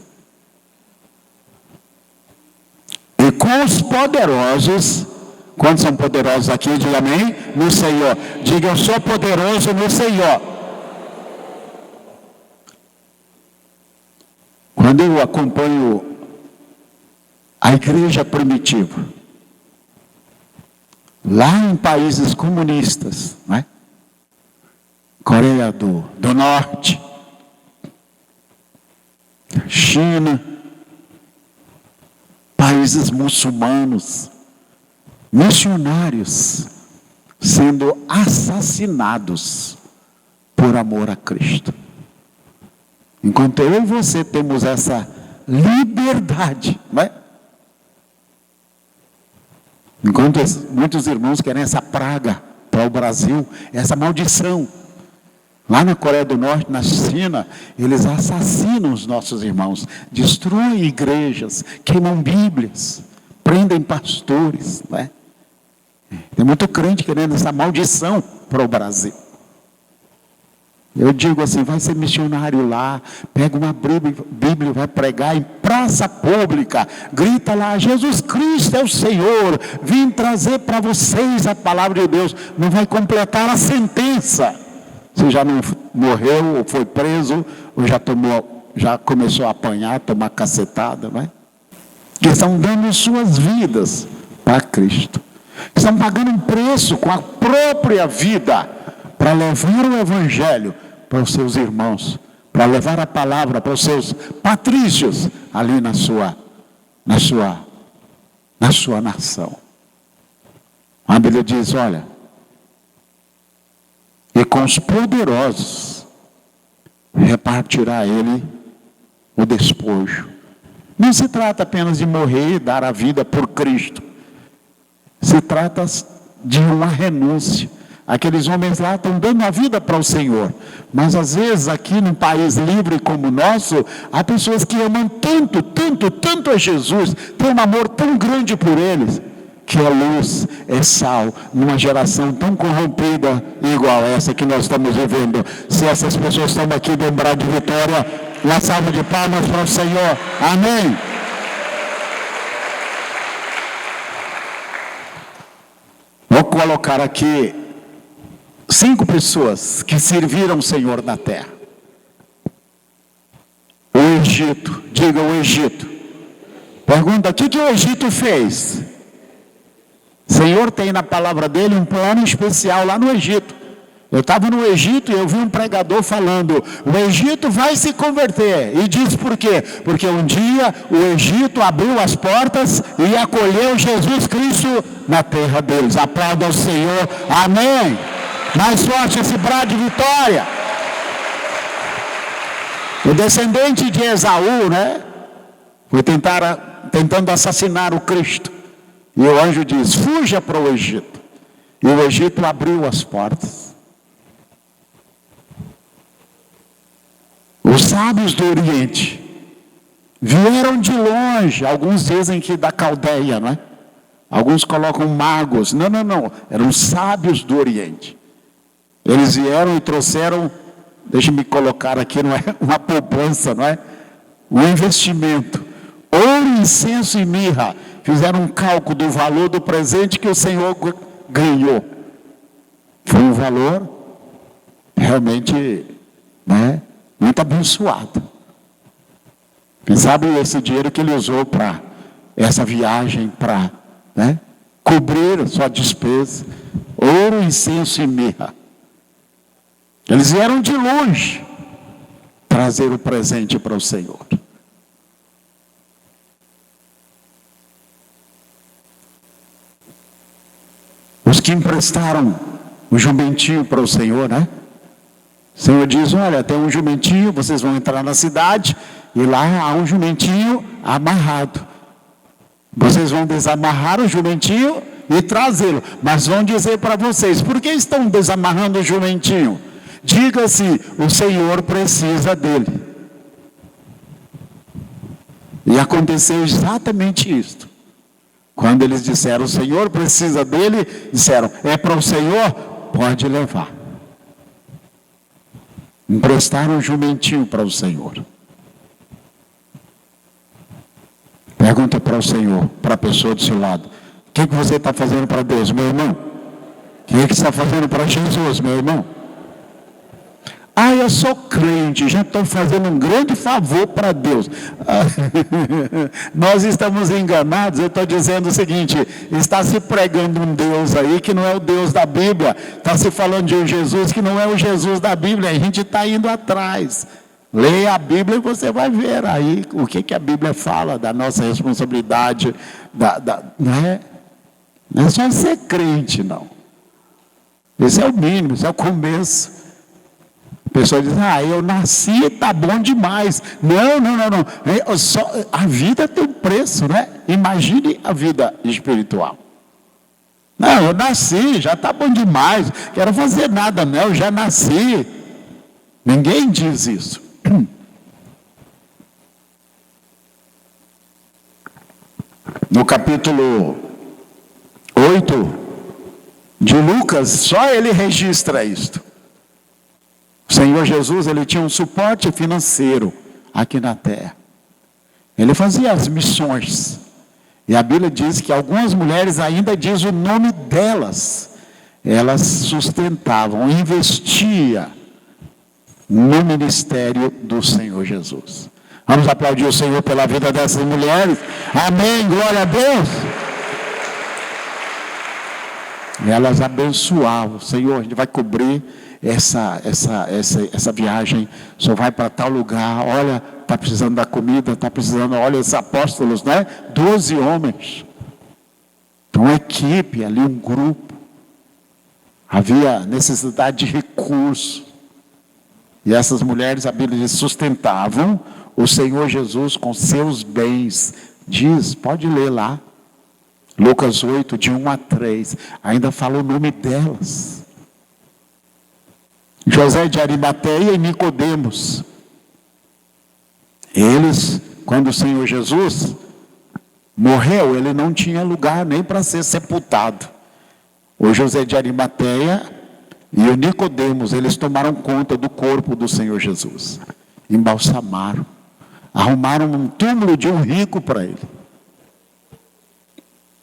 E com os poderosos. Quantos são poderosos aqui? Diga amém. No Senhor. Diga, eu sou poderoso no Senhor. Quando eu acompanho a igreja primitiva, lá em países comunistas, né? Coreia do Norte, China, países muçulmanos, missionários sendo assassinados por amor a Cristo. Enquanto eu e você temos essa liberdade, né? Enquanto muitos irmãos querem essa praga para o Brasil, essa maldição. Lá na Coreia do Norte, na China, eles assassinam os nossos irmãos, destroem igrejas, queimam Bíblias, prendem pastores, né? Tem muito crente querendo essa maldição para o Brasil. Eu digo assim, vai ser missionário lá, pega uma Bíblia, vai pregar em praça pública, grita lá, Jesus Cristo é o Senhor, vim trazer para vocês a palavra de Deus, não vai completar a sentença. Se já não morreu, ou foi preso, ou já começou a apanhar, tomar cacetada, não é? Que estão dando suas vidas para Cristo. Estão pagando um preço com a própria vida para levar o Evangelho para os seus irmãos, para levar a palavra para os seus patrícios ali na sua nação. A Bíblia diz, olha, e com os poderosos repartirá ele o despojo. Não se trata apenas de morrer e dar a vida por Cristo. Se trata de uma renúncia. Aqueles homens lá estão dando a vida para o Senhor. Mas às vezes aqui num país livre como o nosso, há pessoas que amam tanto, tanto, tanto a Jesus, têm um amor tão grande por eles, que é luz, é sal, numa geração tão corrompida igual essa que nós estamos vivendo. Se essas pessoas estão aqui lembrar de Vitória, uma salva de palmas para o Senhor. Amém. Vou colocar aqui 5 pessoas que serviram o Senhor na terra. O Egito, diga o Egito. Pergunta, o que o Egito fez? O Senhor tem na palavra dele um plano especial lá no Egito. Eu estava no Egito e eu vi um pregador falando, o Egito vai se converter. E diz por quê? Porque um dia o Egito abriu as portas e acolheu Jesus Cristo na terra deles. Aplauda ao Senhor. Amém. Mais forte esse brado de vitória. O descendente de Esaú, né? Foi tentando assassinar o Cristo. E o anjo diz, fuja para o Egito. E o Egito abriu as portas. Os sábios do Oriente vieram de longe, alguns dizem que da Caldeia, não é? Alguns colocam magos, não, eram sábios do Oriente. Eles vieram e trouxeram, deixa-me colocar aqui, não é uma poupança, não é? Um investimento, ouro, incenso e mirra. Fizeram um cálculo do valor do presente que o Senhor ganhou. Foi um valor realmente, né, muito abençoado. Quem sabe esse dinheiro que ele usou para essa viagem, para, né, cobrir a sua despesa, ouro, incenso e mirra. Eles vieram de longe trazer o presente para o Senhor. Os que emprestaram o jumentinho para o Senhor, né? O Senhor diz: olha, tem um jumentinho, vocês vão entrar na cidade e lá há um jumentinho amarrado. Vocês vão desamarrar o jumentinho e trazê-lo, mas vão dizer para vocês: por que estão desamarrando o jumentinho? Diga-se, o Senhor precisa dele. E aconteceu exatamente isto. Quando eles disseram: o Senhor precisa dele, disseram: é para o Senhor? Pode levar. Emprestaram um jumentinho para o Senhor. Pergunta para o Senhor, para a pessoa do seu lado: o que você está fazendo para Deus, meu irmão? O que você está fazendo para Jesus, meu irmão? Ah, eu sou crente, já estou fazendo um grande favor para Deus. Nós estamos enganados. Eu estou dizendo o seguinte: está se pregando um Deus aí que não é o Deus da Bíblia, está se falando de um Jesus que não é o Jesus da Bíblia, a gente está indo atrás. Leia a Bíblia e você vai ver aí o que a Bíblia fala da nossa responsabilidade, não é só ser crente, não. Esse é o mínimo, esse é o começo. A pessoa diz: ah, eu nasci, está bom demais. Não. A vida tem um preço, né? Imagine a vida espiritual. Não, eu nasci, já está bom demais. Quero fazer nada, não, eu já nasci. Ninguém diz isso. No capítulo 8 de Lucas, só ele registra isto. O Senhor Jesus, ele tinha um suporte financeiro aqui na terra. Ele fazia as missões. E a Bíblia diz que algumas mulheres, ainda diz o nome delas, elas sustentavam, investiam no ministério do Senhor Jesus. Vamos aplaudir o Senhor pela vida dessas mulheres. Amém, glória a Deus. E elas abençoavam: Senhor, a gente vai cobrir essa viagem, só vai para tal lugar, olha, está precisando da comida, está precisando, olha, os apóstolos, né? 12 homens, uma equipe ali, um grupo, havia necessidade de recursos, e essas mulheres, a Bíblia diz, sustentavam o Senhor Jesus com seus bens. Diz, pode ler lá, Lucas 8, de 1 a 3, ainda fala o nome delas. José de Arimateia e Nicodemos. Eles, quando o Senhor Jesus morreu, ele não tinha lugar nem para ser sepultado. O José de Arimateia e o Nicodemos, eles tomaram conta do corpo do Senhor Jesus. Embalsamaram. Arrumaram um túmulo de um rico para ele.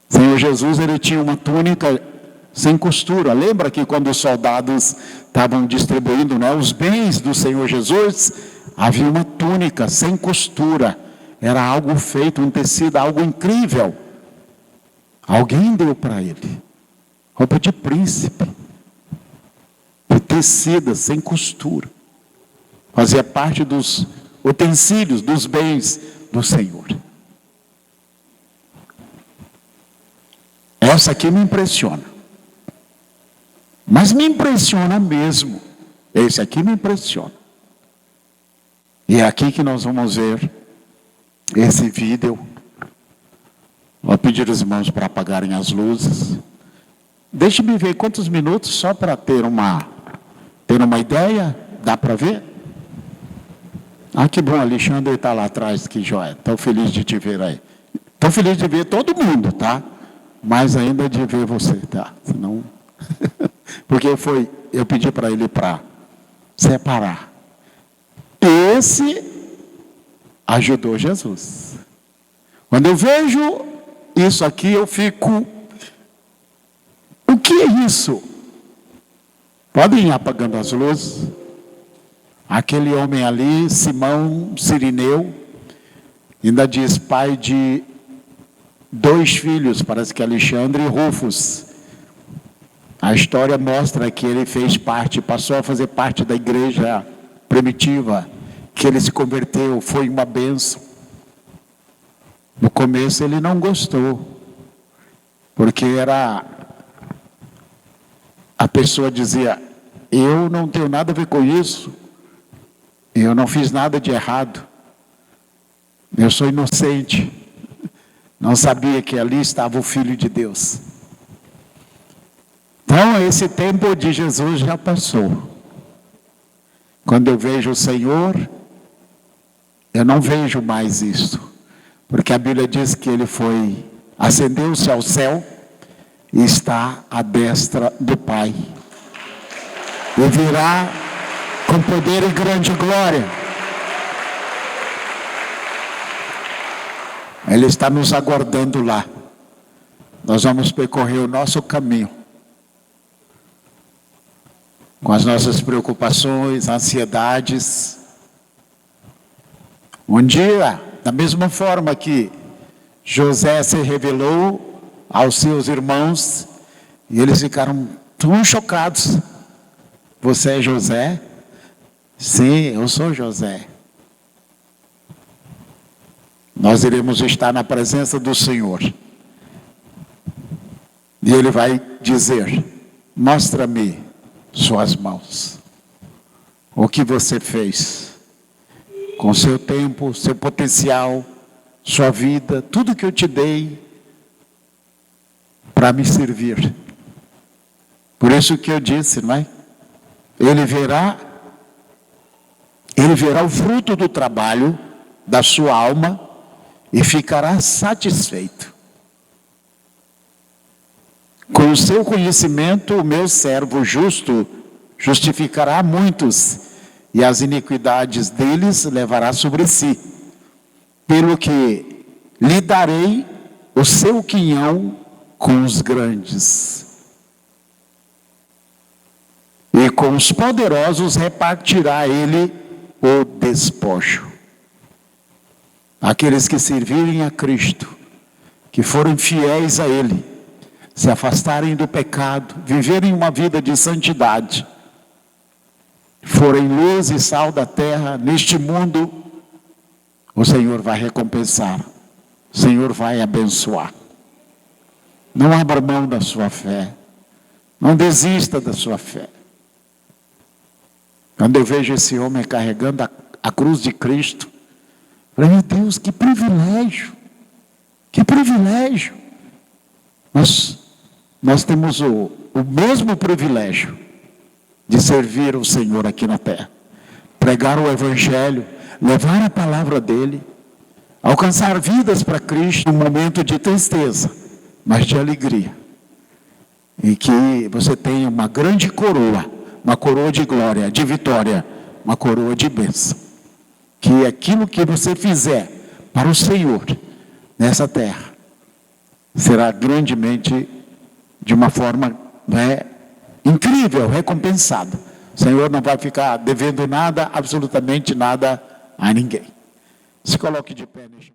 O Senhor Jesus, ele tinha uma túnica sem costura. Lembra que quando os soldados estavam distribuindo, né, os bens do Senhor Jesus, havia uma túnica sem costura. Era algo feito, um tecido, algo incrível. Alguém deu para ele. Roupa de príncipe. De tecida, sem costura. Fazia parte dos utensílios, dos bens do Senhor. Essa aqui me impressiona. Mas me impressiona mesmo. Esse aqui me impressiona. E é aqui que nós vamos ver esse vídeo. Vou pedir aos irmãos para apagarem as luzes. Deixe-me ver quantos minutos, só para ter uma ideia. Dá para ver? Ah, que bom, Alexandre está lá atrás, que joia. Estou feliz de te ver aí. Estou feliz de ver todo mundo, tá? Mas ainda de ver você, tá? Senão... Porque eu pedi para ele para separar. Esse ajudou Jesus. Quando eu vejo isso aqui, eu fico: o que é isso? Podem ir apagando as luzes. Aquele homem ali, Simão Cirineu, ainda diz pai de 2 filhos, parece que Alexandre e Rufus. A história mostra que ele fez parte, passou a fazer parte da igreja primitiva, que ele se converteu, foi uma bênção. No começo ele não gostou, porque a pessoa dizia, eu não tenho nada a ver com isso, eu não fiz nada de errado, eu sou inocente, não sabia que ali estava o Filho de Deus. Então esse tempo de Jesus já passou. Quando eu vejo o Senhor, eu não vejo mais isso, porque a Bíblia diz que ele ascendeu-se ao céu e está à destra do Pai. E virá com poder e grande glória. Ele está nos aguardando lá. Nós vamos percorrer o nosso caminho, com as nossas preocupações, ansiedades. Um dia, da mesma forma que José se revelou aos seus irmãos, e eles ficaram tão chocados. Você é José? Sim, eu sou José. Nós iremos estar na presença do Senhor. E Ele vai dizer, mostra-me suas mãos. O que você fez com seu tempo, seu potencial, sua vida, tudo que eu te dei para me servir. Por isso que eu disse, não é? Ele verá o fruto do trabalho da sua alma e ficará satisfeito. Com o seu conhecimento, o meu servo justo justificará muitos, e as iniquidades deles levará sobre si. Pelo que lhe darei o seu quinhão com os grandes. E com os poderosos repartirá ele o despojo. Aqueles que servirem a Cristo, que forem fiéis a Ele, se afastarem do pecado, viverem uma vida de santidade, forem luz e sal da terra, neste mundo, o Senhor vai recompensar, o Senhor vai abençoar. Não abra mão da sua fé, não desista da sua fé. Quando eu vejo esse homem carregando a cruz de Cristo, falei, meu Deus, que privilégio, que privilégio. Nós temos o mesmo privilégio de servir o Senhor aqui na terra, pregar o Evangelho, levar a palavra dEle, alcançar vidas para Cristo, num momento de tristeza, mas de alegria, e que você tenha uma grande coroa, uma coroa de glória, de vitória, uma coroa de bênção, que aquilo que você fizer para o Senhor nessa terra, será grandemente, de uma forma incrível, recompensado. O Senhor não vai ficar devendo nada, absolutamente nada a ninguém. Se coloque de pé neste